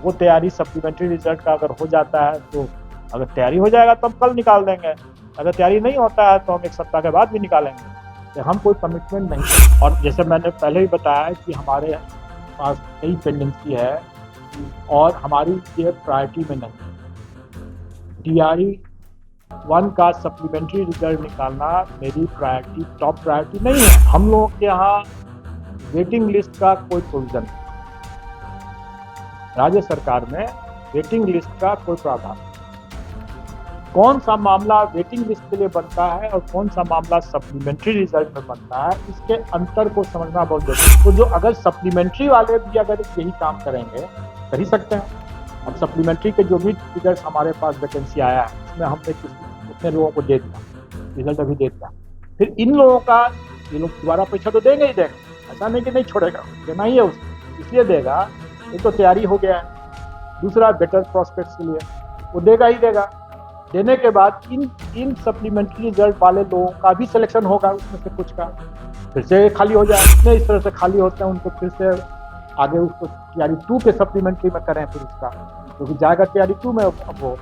वो तैयारी supplementary result का अगर हो जाता है तो अगर तैयारी हो जाएगा तो हम कल निकाल देंगे, अगर तैयारी नहीं होता है तो हम 1 सप्ताह के बाद भी निकालेंगे। तो हम कोई कमिटमेंट नहीं। और जैसे मैंने पहले ही बताया कि हमारे पास कई पेंडेंसी है और हमारी ये प्रायोरिटी में नहीं। टीआरई 1 का सप्लीमेंट्री रिजल्ट निकालना मेरी प्रायोरिटी, टॉप प्रायोरिटी नहीं है। हम लोगों के यहाँ वेटिंग लिस्ट का कोई प्रोविजन नहीं, राज्य सरकार में वेटिंग लिस्ट का कोई प्रावधान नहीं। कौन सा मामला वेटिंग लिस्ट के लिए बनता है और कौन सा मामला सप्लीमेंट्री रिजल्ट में बनता है, इसके अंतर को समझना बहुत जरूरी है। तो जो अगर सप्लीमेंट्री वाले भी अगर यही काम करेंगे, कर ही सकते हैं। अब सप्लीमेंट्री के जो भी फिगर्स हमारे पास वैकेंसी आया है उसमें हमने उतने लोगों को दे दिया, रिजल्ट अभी दे दिया। फिर इन लोगों का ये लोग दोबारा परीक्षा तो देंगे ही देंगे, ऐसा नहीं कि नहीं छोड़ेगा, देना ही है उसको, इसलिए देगा। एक तो तैयारी हो गया है, दूसरा बेटर प्रॉस्पेक्ट्स के लिए वो देगा ही देगा। देने के बाद इन सप्लीमेंट्री रिजल्ट वाले लोगों का भी सिलेक्शन होगा, उसमें से कुछ का फिर से खाली हो जाए। इतने इस तरह से खाली होते हैं उनको फिर से आगे उसको टीआरई 2 के सप्लीमेंट्री में करें फिर उसका, क्योंकि जाएगा टीआरई 2 में अब वो,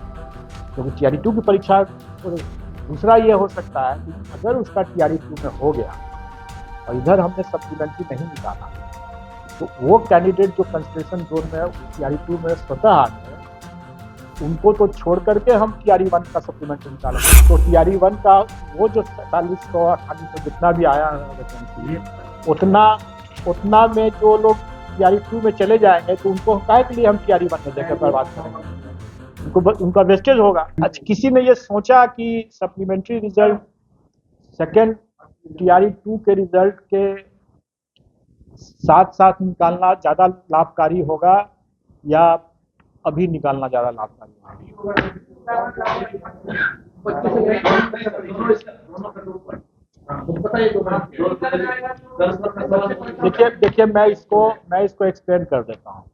क्योंकि टीआरई 2 की परीक्षा। दूसरा ये हो सकता है कि अगर उसका टीआरई 2 में हो गया और इधर हमने सप्लीमेंट्री नहीं निकाला तो वो कैंडिडेट जो कंसिडरेशन जोन में टीआरई 2 में स्वतः आ गए, उनको तो छोड़ करके हम टीआरई 1 का सप्लीमेंट्री निकालेंगे। तो टीआरई 1 का वो जो 4700 4800 जितना भी आया वैकेंसी, उतना में जो लोग टीआरई 2 में चले जाएंगे तो उनको काहे के लिए हम टीआरई 1 में देकर बर्बाद करेंगे, उनका वेस्टेज होगा। अच्छा, किसी ने ये सोचा कि सप्लीमेंट्री रिजल्ट सेकेंड टीआरई 2 के रिजल्ट के साथ साथ निकालना ज़्यादा लाभकारी होगा या अभी निकालना ज़्यादा लाभकारी होगा? देखिए मैं इसको एक्सप्लेन कर देता हूँ।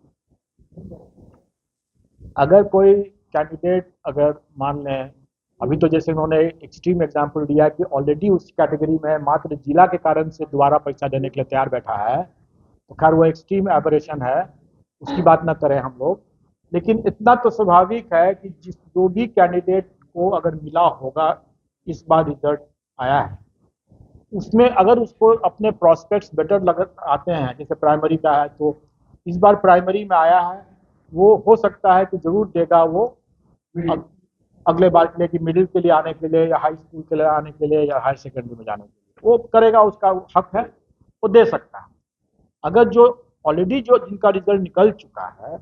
अगर कोई कैंडिडेट, अगर मान लें अभी तो जैसे उन्होंने एक्सट्रीम एग्जांपल दिया कि ऑलरेडी उस कैटेगरी में मात्र जिला के कारण से दोबारा परीक्षा देने के लिए तैयार बैठा है, तो खैर वो एक्सट्रीम एबरेशन है, उसकी बात ना करें हम लोग। लेकिन इतना तो स्वाभाविक है कि जो भी कैंडिडेट को अगर मिला होगा इस बार रिजल्ट आया है, उसमें अगर उसको अपने प्रॉस्पेक्ट्स बेटर आते हैं, जैसे प्राइमरी का है तो इस बार प्राइमरी में आया है, वो हो सकता है कि जरूर देगा वो अगले बार के लिए, कि मिडिल के लिए आने के लिए या हाई स्कूल के लिए आने के लिए या हायर सेकेंडरी में जाने के लिए वो करेगा, उसका हक है, वो दे सकता है। अगर जो ऑलरेडी जो जिनका रिजल्ट निकल चुका है,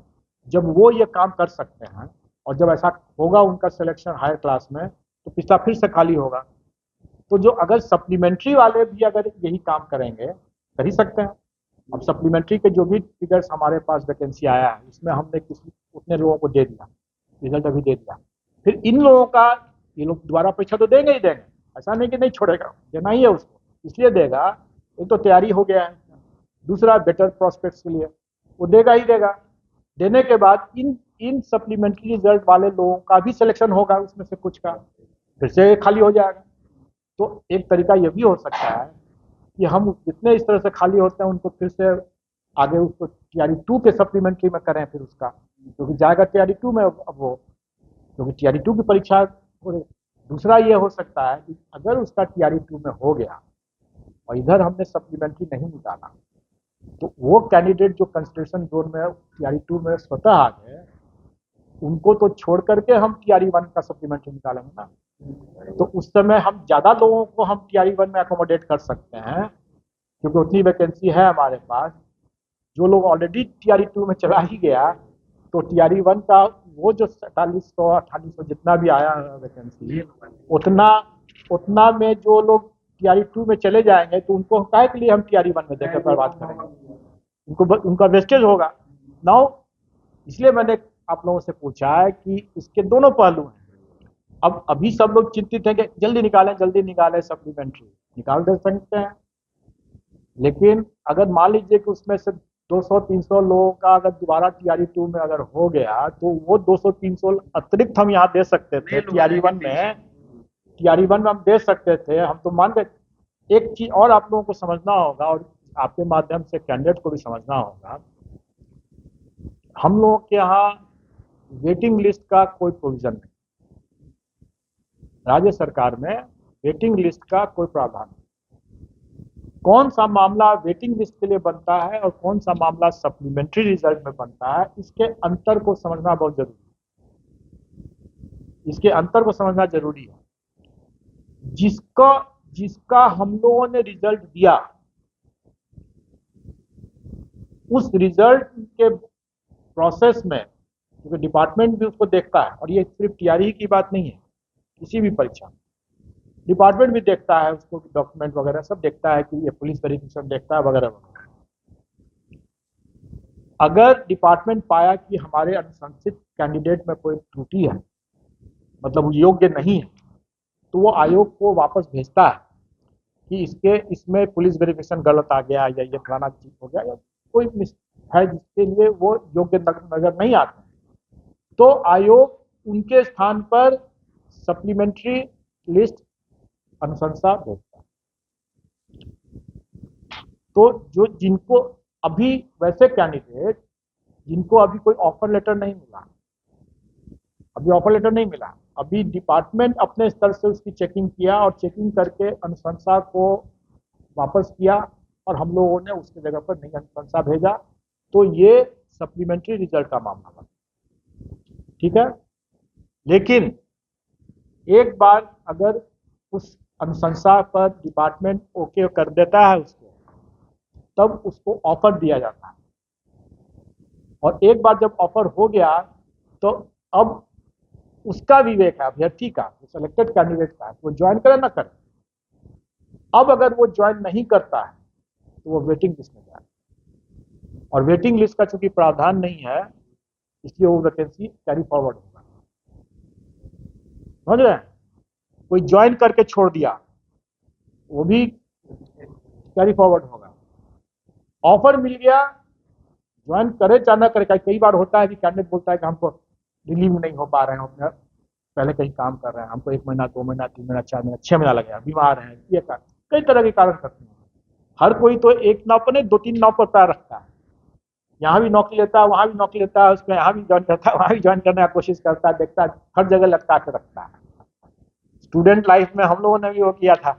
जब वो ये काम कर सकते हैं और जब ऐसा होगा उनका सिलेक्शन हायर क्लास में, तो पिछला फिर से खाली होगा। तो जो अगर सप्लीमेंट्री वाले भी अगर यही काम करेंगे, कर ही सकते हैं। अब सप्लीमेंट्री के जो भी फिगर्स हमारे पास वैकेंसी आया है उसमें हमने उतने लोगों को दे दिया, रिजल्ट अभी दे दिया। फिर इन लोगों का ये लोग दोबारा परीक्षा तो देंगे ही देंगे, ऐसा नहीं कि नहीं छोड़ेगा, देना ही है उसको, इसलिए देगा। एक तो तैयारी हो गया है, दूसरा बेटर प्रॉस्पेक्ट्स के लिए वो देगा ही देगा। देने के बाद इन सप्लीमेंट्री रिजल्ट वाले लोगों का भी सिलेक्शन होगा, उसमें से कुछ का फिर से खाली हो जाएगा। तो एक तरीका ये भी हो सकता है कि हम जितने इस तरह से खाली होते हैं उनको फिर से आगे उसको टीआरई 2 के सप्लीमेंट्री में करें फिर उसका, क्योंकि जाएगा टीआरई 2 में अब वो, क्योंकि टीआरई 2 की परीक्षा। दूसरा ये हो सकता है कि अगर उसका टीआरई 2 में हो गया और इधर हमने सप्लीमेंट्री नहीं निकाला, तो वो कैंडिडेट जो कंसिडरेशन जोन में टीआरई 2 में स्वतः आ गए, उनको तो छोड़ करके हम टीआरई 1 का सप्लीमेंट्री निकालेंगे ना। तो उस समय हम ज़्यादा लोगों को हम टीआरई 1 में अकोमोडेट कर सकते हैं, क्योंकि उतनी वैकेंसी है हमारे पास। जो लोग ऑलरेडी टीआरई 2 में चला ही गया, तो टीआरई 1 का वो जो 4700 4800 जितना भी आया वैकेंसी, उतना में जो लोग टीआरई 2 में चले जाएंगे तो उनको काहे के लिए हम टीआरई 1 में देकर बर्बाद करेंगे, उनका वेस्टेज होगा। नाउ इसलिए मैंने आप लोगों से पूछा है कि इसके दोनों पहलू हैं। अब अभी सब लोग चिंतित हैं कि जल्दी निकालें सप्लीमेंट्री, निकाल दे सकते हैं। लेकिन अगर मान लीजिए कि उसमें से 200-300 लोगों का अगर दोबारा टीआरई 2 में अगर हो गया, तो वो 200-300 अतिरिक्त हम यहाँ दे सकते थे टीआरई 1 में हम दे सकते थे। हम तो मान गए। एक चीज और आप लोगों को समझना होगा और आपके माध्यम से कैंडिडेट को भी समझना होगा, हम लोगों के यहाँ वेटिंग लिस्ट का कोई प्रोविजन नहीं, राज्य सरकार में वेटिंग लिस्ट का कोई प्रावधान नहीं। कौन सा मामला वेटिंग लिस्ट के लिए बनता है और कौन सा मामला सप्लीमेंट्री रिजल्ट में बनता है, इसके अंतर को समझना बहुत जरूरी है। इसके अंतर को समझना जरूरी है। जिसका हम लोगों ने रिजल्ट दिया, उस रिजल्ट के प्रोसेस में, क्योंकि डिपार्टमेंट भी उसको देखता है, और ये सिर्फ टीआरई की बात नहीं है, किसी भी परीक्षा डिपार्टमेंट भी देखता है उसको, डॉक्यूमेंट वगैरह सब देखता है, कि ये पुलिस वेरिफिकेशन देखता है वगैरह वगैरह। अगर डिपार्टमेंट पाया कि हमारे अनुशंसित कैंडिडेट में कोई त्रुटि है, मतलब वो योग्य नहीं है, तो वो आयोग को वापस भेजता है कि इसमें पुलिस वेरिफिकेशन गलत आ गया, या ये फलाना चीज हो गया, या कोई है जिसके लिए वो योग्य नजर नहीं आते, तो आयोग उनके स्थान पर सप्लीमेंट्री लिस्ट अनुशंसा भेजता है। तो जिनको अभी, वैसे कैंडिडेट जिनको अभी कोई ऑफर लेटर नहीं मिला, अभी डिपार्टमेंट अपने स्तर से उसकी चेकिंग किया, और चेकिंग करके अनुशंसा को वापस किया, और हम लोगों ने उसकी जगह पर नई अनुशंसा भेजा, तो ये सप्लीमेंट्री रिजल्ट का मामला बना। ठीक है, लेकिन एक बार अगर उस अनुशंसा पर डिपार्टमेंट ओके कर देता है उसको, तब उसको ऑफर दिया जाता है, और एक बार जब ऑफर हो गया, तो अब उसका विवेक है, अभ्यर्थी का, सिलेक्टेड कैंडिडेट का, वो ज्वाइन करे ना करे। अब अगर वो ज्वाइन नहीं करता है तो वो वेटिंग लिस्ट में जाए, और वेटिंग लिस्ट का चूंकि प्रावधान नहीं है, इसलिए वो वैकेंसी कैरी फॉरवर्ड होगा। समझ रहे हैं? कोई ज्वाइन करके छोड़ दिया, वो भी कैरी फॉरवर्ड होगा। ऑफर मिल गया, ज्वाइन करे चाहे ना करे, कई बार होता है कि कैंडिडेट बोलता है कि हमको रिलीव नहीं हो पा रहे हैं, अपने पहले कहीं काम कर रहे हैं, हमको 1 महीना 2 महीना 3 महीना 4 महीना 6 महीना लगे, बीमार हैं, ये कई तरह के कारण करते हैं। हर कोई तो एक नाव पर नहीं, 2-3 नाव पर पैर रखता है, यहाँ भी नौकरी लेता है, वहां भी नौकरी लेता है, उसमें यहाँ भी ज्वाइन करता है, वहां भी ज्वाइन करने की कोशिश करता है, देखता है, हर जगह लटका के रखता है। स्टूडेंट लाइफ में हम लोगों ने भी वो किया था।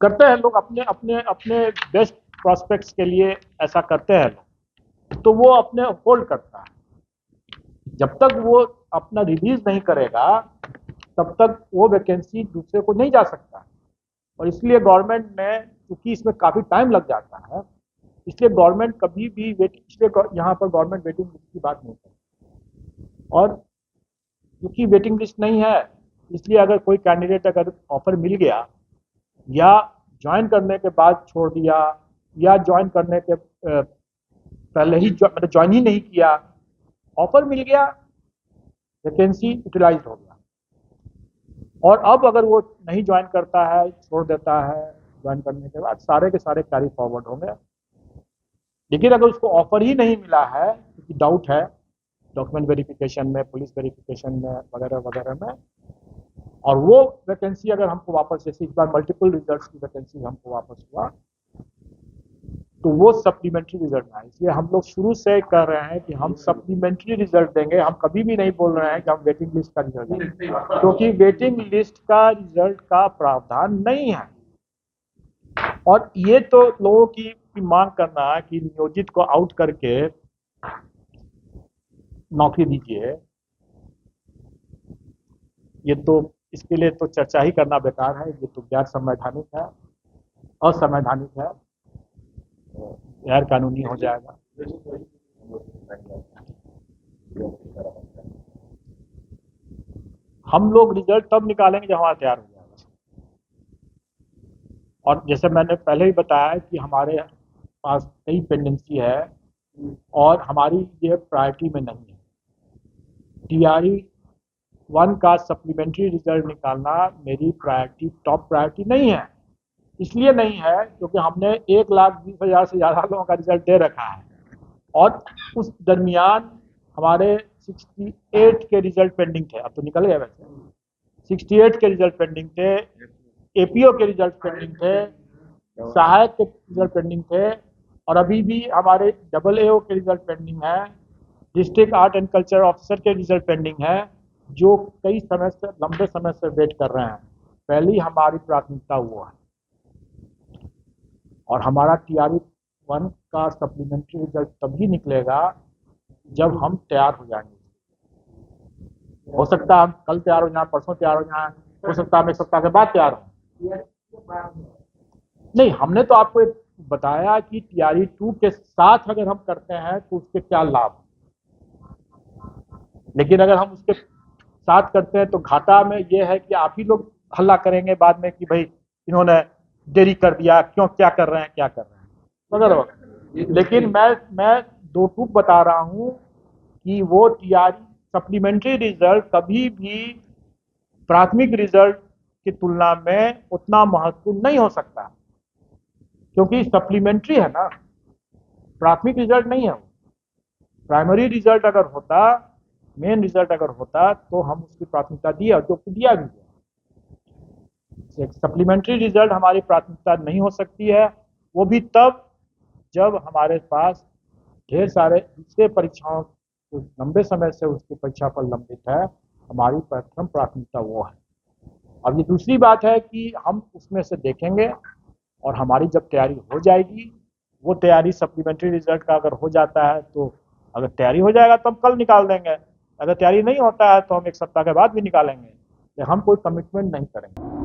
करते हैं लोग, अपने अपने अपने बेस्ट प्रोस्पेक्ट्स के लिए ऐसा करते हैं लोग, तो वो अपने होल्ड करता है। जब तक वो अपना रिलीज नहीं करेगा, तब तक वो वैकेंसी दूसरे को नहीं जा सकता। और इसलिए गवर्नमेंट ने, क्योंकि इसमें काफी टाइम लग जाता है, इसलिए गवर्नमेंट कभी भी इसलिए यहाँ पर गवर्नमेंट वेटिंग लिस्ट की बात नहीं करती। और क्योंकि वेटिंग लिस्ट नहीं है, इसलिए अगर कोई कैंडिडेट अगर ऑफर मिल गया, या ज्वाइन करने के बाद छोड़ दिया, या ज्वाइन करने के पहले ही मतलब ज्वाइन ही नहीं किया, ऑफर मिल गया, वैकेंसी यूटिलाइज हो गया, और अब अगर वो नहीं ज्वाइन करता है, छोड़ देता है, ज्वाइन करने के बाद सारे के सारे कैरी फॉरवर्ड होंगे। लेकिन अगर उसको ऑफर ही नहीं मिला है, क्योंकि डाउट है डॉक्यूमेंट वेरिफिकेशन में, पुलिस वेरिफिकेशन में वगैरह वगैरह में, और वो वैकेंसी अगर हमको वापस, जैसे इस बार मल्टीपल रिजल्ट्स की वैकेंसी हमको वापस हुआ, तो वो सप्लीमेंट्री रिजल्ट है। इसलिए हम लोग शुरू से कह रहे हैं कि हम सप्लीमेंट्री रिजल्ट देंगे, हम कभी भी नहीं बोल रहे हैं कि हम वेटिंग लिस्ट का रिजल्ट देंगे, क्योंकि वेटिंग लिस्ट का रिजल्ट का प्रावधान नहीं है। और ये तो लोगों की मांग करना है कि नियोजित को आउट करके नौकरी दीजिए, ये तो, इसके लिए तो चर्चा ही करना बेकार है, ये तो गैर संवैधानिक है, असंवैधानिक है, गैर कानूनी हो जाएगा। हम लोग रिजल्ट तब निकालेंगे जब हमारा तैयार हो जाएगा। और जैसे मैंने पहले ही बताया कि हमारे पास कई पेंडेंसी है, और हमारी ये प्रायोरिटी में नहीं है। टीआरई 1 का सप्लीमेंट्री रिजल्ट निकालना मेरी प्रायोरिटी, टॉप प्रायोरिटी नहीं है। इसलिए नहीं है क्योंकि हमने 1,20,000 से ज़्यादा लोगों का रिजल्ट दे रखा है, और उस दरमियान हमारे 68 के रिजल्ट पेंडिंग थे। अब तो निकल गए वैसे, 68 के रिजल्ट पेंडिंग थे, एपीओ के रिजल्ट पेंडिंग थे, सहायक के रिजल्ट पेंडिंग थे, और अभी भी हमारे डबल AO के रिजल्ट पेंडिंग है, district art and culture officer के रिजल्ट पेंडिंग है, जो कई समय से, लंबे समय से वेट कर रहे हैं। पहली हमारी प्राथमिकता वो है, और हमारा TRE-1 का सप्लीमेंट्री रिजल्ट तभी निकलेगा जब हम तैयार हो जाएंगे। हो सकता है हम कल तैयार हो जाए, परसों तैयार हो जाए, हो सकता है हम 1 सप्ताह के बाद तैयार हो। नहीं, हमने तो आपको एक बताया कि TRE-2 के साथ अगर हम करते हैं तो उसके क्या लाभ, लेकिन अगर हम उसके साथ करते हैं तो घाटा में ये है कि आप ही लोग हल्ला करेंगे बाद में कि भाई इन्होंने देरी कर दिया, क्यों, क्या कर रहे हैं, क्या कर रहे हैं मगर। लेकिन मैं दो टूक बता रहा हूं कि वो TRE सप्लीमेंट्री रिजल्ट कभी भी प्राथमिक रिजल्ट की तुलना में उतना महत्वपूर्ण नहीं हो सकता, क्योंकि सप्लीमेंट्री है ना, प्राथमिक रिजल्ट नहीं है। प्राइमरी रिजल्ट अगर होता, मेन रिजल्ट अगर होता तो हम उसकी प्राथमिकता दिया, जो कि दिया भी गया। सप्लीमेंट्री रिजल्ट हमारी प्राथमिकता नहीं हो सकती है, वो भी तब जब हमारे पास ढेर सारे दूसरे परीक्षाओं, लंबे समय से उसकी परीक्षा पर लंबित है। हमारी प्रथम प्राथमिकता वो है। अब ये दूसरी बात है कि हम उसमें से देखेंगे, और हमारी जब तैयारी हो जाएगी, वो तैयारी सप्लीमेंट्री रिजल्ट का अगर हो जाता है तो अगर तैयारी हो जाएगा तो हम कल निकाल देंगे, अगर तैयारी नहीं होता है तो हम 1 सप्ताह के बाद भी निकालेंगे। हम कोई कमिटमेंट नहीं करेंगे।